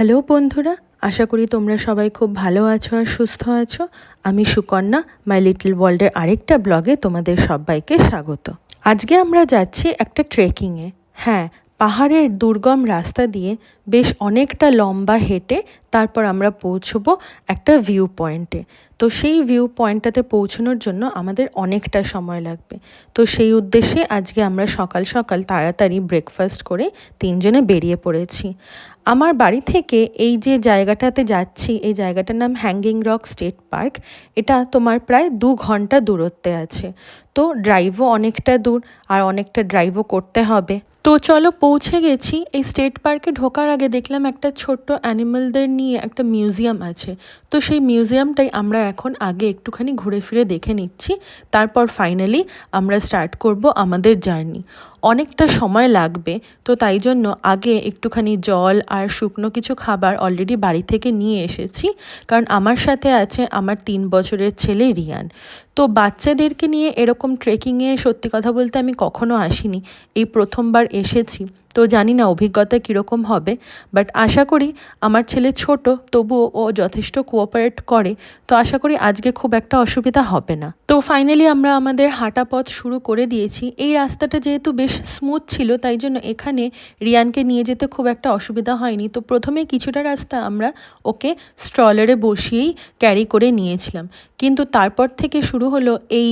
Hello বন্ধুরা, আশা করি তোমরা সবাই খুব ভালো আছো আর সুস্থ আছো। আমি সুকন্যা, মাই লিটল ওয়ার্ল্ডের আরেকটা ব্লগে তোমাদের সবাইকে স্বাগত। আজকে আমরা যাচ্ছি একটা ট্রেকিংয়ে। হ্যাঁ, পাহাড়ের দুর্গম রাস্তা দিয়ে বেশ অনেকটা লম্বা হেঁটে তারপর আমরা পৌঁছবো একটা ভিউ পয়েন্টে। তো সেই ভিউ পয়েন্টটাতে পৌঁছানোর জন্য আমাদের অনেকটা সময় লাগবে। তো সেই উদ্দেশ্যে আজকে আমরা সকাল সকাল তাড়াতাড়ি ব্রেকফাস্ট করে তিনজনে বেরিয়ে পড়েছি। আমার বাড়ি থেকে এই যে জায়গাটাতে যাচ্ছি, এই জায়গাটার নাম হ্যাঙ্গিং রক স্টেট পার্ক। এটা তোমার প্রায় 2 ঘন্টা দূরত্বে আছে। তো ড্রাইভও অনেকটা দূর আর অনেকটা ড্রাইভও করতে হবে। তো চলো পৌঁছে গেছি। এই স্টেট পার্কে ঢোকার আগে দেখলাম একটা ছোট্ট অ্যানিমালদের নিয়ে একটা মিউজিয়াম আছে। তো সেই মিউজিয়ামটাই আমরা এখন আগে একটুখানি ঘুরে ফিরে দেখে নিচ্ছি, তারপর ফাইনালি আমরা স্টার্ট করব আমাদের জার্নি। অনেকটা সময় লাগবে, তো তাই জন্য আগে একটুখানি জল আর শুকনো কিছু খাবার অলরেডি বাড়ি থেকে নিয়ে এসেছি, কারণ আমার সাথে আছে আমার 3 বছরের ছেলে রিয়ান। তো বাচ্চাদেরকে নিয়ে এরকম ট্রেকিংয়ে সত্যি কথা বলতে আমি কখনো আসিনি, এই প্রথমবার এসেছি। তো জানি না অভিজ্ঞতা কীরকম হবে, বাট আশা করি আমার ছেলে ছোট, তবুও ও যথেষ্ট কোঅপারেট করে, তো আশা করি আজকে খুব একটা অসুবিধা হবে না। তো ফাইনালি আমরা আমাদের হাঁটা পথ শুরু করে দিয়েছি। এই রাস্তাটা যেহেতু বেশ স্মুথ ছিল, তাই জন্য এখানে রিয়ানকে নিয়ে যেতে খুব একটা অসুবিধা হয়নি। তো প্রথমে কিছুটা রাস্তা আমরা ওকে স্ট্রলারে বসিয়েই ক্যারি করে নিয়েছিলাম, কিন্তু তারপর থেকে শুরু হলো এই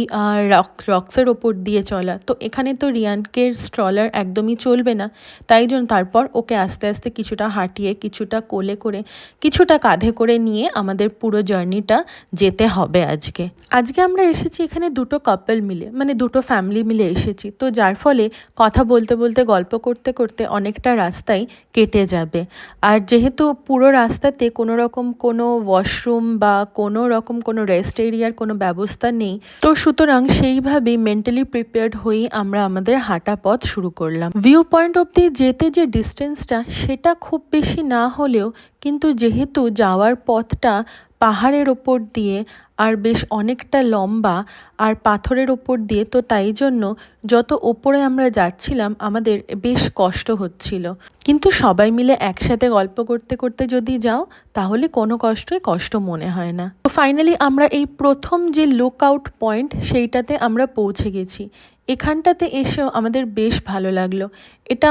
রক্সের ওপর দিয়ে চলা। তো এখানে তো রিয়ানকে স্ট্রলার একদমই চলবে না, তাই জন্য তারপর ওকে আস্তে আস্তে কিছুটা হাঁটিয়ে, কিছুটা কোলে করে, কিছুটা কাঁধে করে নিয়ে আমাদের পুরো জার্নিটা যেতে হবে আজকে। আজকে আমরা এসেছি এখানে দুটো কাপল মিলে, মানে দুটো ফ্যামিলি মিলে এসেছি। তো যার ফলে কথা বলতে বলতে, গল্প করতে করতে অনেকটা রাস্তাই কেটে যাবে। আর যেহেতু পুরো রাস্তাতে কোনো রকম কোনো ওয়াশরুম বা কোনো রকম কোনো রেস্ট এরিয়ার কোনো ব্যবস্থা নেই, তো সুতরাং সেইভাবেই মেন্টালি প্রিপেয়ার্ড হয়েই আমরা আমাদের হাঁটা পথ শুরু করলাম। ভিউ পয়েন্ট অবধি যেতে যে ডিস্টেন্সটা, সেটা খুব বেশি না হলেও কিন্তু যেহেতু যাওয়ার পথটা পাহাড়ের ওপর দিয়ে আর বেশ অনেকটা লম্বা আর পাথরের ওপর দিয়ে, তো তাই জন্য যত ওপরে আমরা যাচ্ছিলাম আমাদের বেশ কষ্ট হচ্ছিল। কিন্তু সবাই মিলে একসাথে গল্প করতে করতে যদি যাও, তাহলে কোনো কষ্ট মনে হয় না। তো ফাইনালি আমরা এই প্রথম যে লুক আউট পয়েন্ট, সেইটাতে আমরা পৌঁছে গেছি। এখানটাতে এসেও আমাদের বেশ ভালো লাগলো। এটা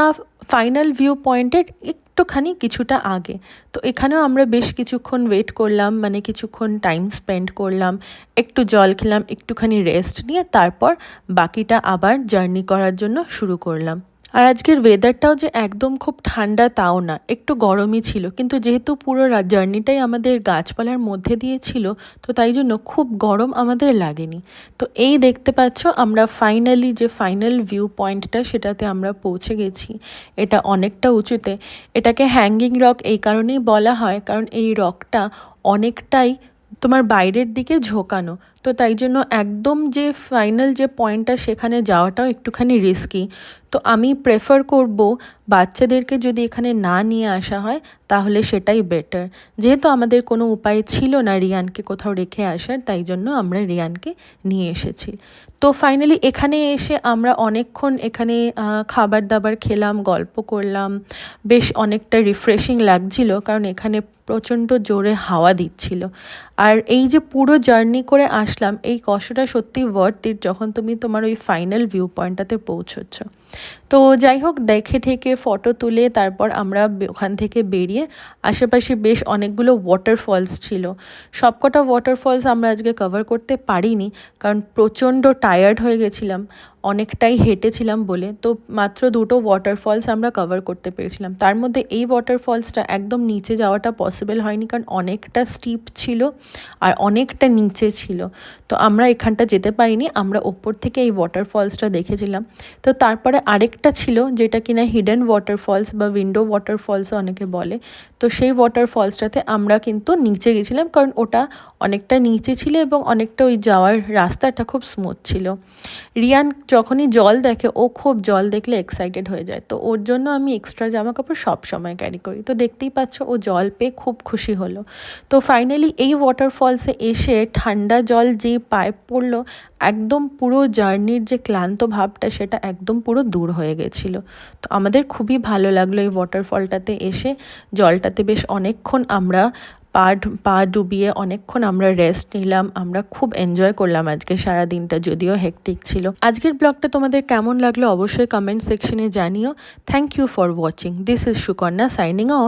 ফাইনাল ভিউ পয়েন্টের একটুখানি কিছুটা আগে। তো এখানেও আমরা বেশ কিছুক্ষণ ওয়েট করলাম, মানে কিছুক্ষণ টাইম স্পেন্ড করলাম, একটু জল খেলাম, একটুখানি রেস্ট নিয়ে তারপর বাকিটা আবার জার্নি করার জন্য শুরু করলাম। আর আজকের ওয়েদারটাও যে একদম খুব ঠান্ডা তাও না, একটু গরমই ছিল, কিন্তু যেহেতু পুরো জার্নিটাই আমাদের গাছপালার মধ্যে দিয়ে ছিল, তো তাই জন্য খুব গরম আমাদের লাগেনি। তো এই দেখতে পাচ্ছ আমরা ফাইনালি যে ফাইনাল ভিউ পয়েন্টটা, সেটাতে আমরা পৌঁছে গেছি। এটা অনেকটা উঁচুতে। এটাকে হ্যাঙ্গিং রক এই কারণেই বলা হয়, কারণ এই রকটা অনেকটাই তোমার বাইরের দিকে ঝোঁকানো। তো তাই জন্য একদম যে ফাইনাল যে পয়েন্টটা, সেখানে যাওয়াটাও একটুখানি রিস্কি। তো আমি প্রেফার করব বাচ্চাদেরকে যদি এখানে না নিয়ে আসা হয়, তাহলে সেটাই বেটার। যেহেতু আমাদের কোনো উপায় ছিল না রিয়ানকে কোথাও রেখে আসার, তাই জন্য আমরা রিয়ানকে নিয়ে এসেছি। তো ফাইনালি এখানে এসে আমরা অনেকক্ষণ এখানে খাবার দাবার খেলাম, গল্প করলাম, বেশ অনেকটা রিফ্রেশিং লাগছিল, কারণ এখানে প্রচণ্ড জোরে হাওয়া দিচ্ছিল। আর এই যে পুরো জার্নি করে আসলাম, এই কষ্টটা সত্যি ওয়ার্থ ইট যখন তুমি তোমার ওই ফাইনাল ভিউ পয়েন্টটাতে পৌঁছচ্ছ। তো যাই হোক, দেখে ঠেকে ফটো তুলে তারপর আমরা ওখান থেকে বেরিয়ে আশেপাশে বেশ অনেকগুলো ওয়াটারফলস ছিল। সবকটা ওয়াটারফলস আমরা আজকে কভার করতে পারিনি, কারণ প্রচণ্ড টায়ার্ড হয়ে গেছিলাম, অনেকটাই হেঁটেছিলাম বলে। তো মাত্র দুটো ওয়াটারফলস আমরা কভার করতে পেরেছিলাম। তার মধ্যে এই ওয়াটারফলসটা একদম নিচে যাওয়াটা পসিবল হয়নি, কারণ অনেকটা স্টিপ ছিল আর অনেকটা নিচে ছিল। তো আমরা এখানটা যেতে পারিনি, আমরা ওপর থেকে এই ওয়াটারফলসটা দেখেছিলাম। তো তারপরে আরেকটা ছিল, যেটা কিনা হিডেন ওয়াটারফলস বা উইন্ডো ওয়াটারফলসও অনেকে বলে। তো সেই ওয়াটারফলসটাতে আমরা কিন্তু নিচে গেছিলাম, কারণ ওটা অনেকটা নিচে ছিল এবং অনেকটা ওই যাওয়ার রাস্তাটা খুব স্মুথ ছিল। রিয়ান যখনই জল দেখে, ও খুব জল দেখলে এক্সাইটেড হয়ে যায়, তো ওর জন্য আমি এক্সট্রা জামা কাপড় সব সময় ক্যারি করি। তো দেখতেই পাচ্ছ ও জল পেয়ে খুব খুশি হলো। তো ফাইনালি এই ওয়াটারফলসে এসে ঠান্ডা জল যেই পায়ে পড়লো, একদম পুরো জার্নির যে ক্লান্ত ভাবটা সেটা একদম পুরো দূর হয়ে গেছিলো। তো আমাদের খুবই ভালো লাগলো এই ওয়াটারফলটাতে এসে। জলটাতে বেশ অনেকক্ষণ আমরা পা ডুবিয়ে অনেকক্ষণ আমরা রেস্ট নিলাম। আমরা খুব এনজয় করলাম আজকে সারা দিনটা, যদিও হেক্টিক ছিল। আজকের ব্লগটা তোমাদের কেমন লাগলো অবশ্যই কমেন্ট সেকশনে জানিও। Thank you for watching. This is Sukanya signing of.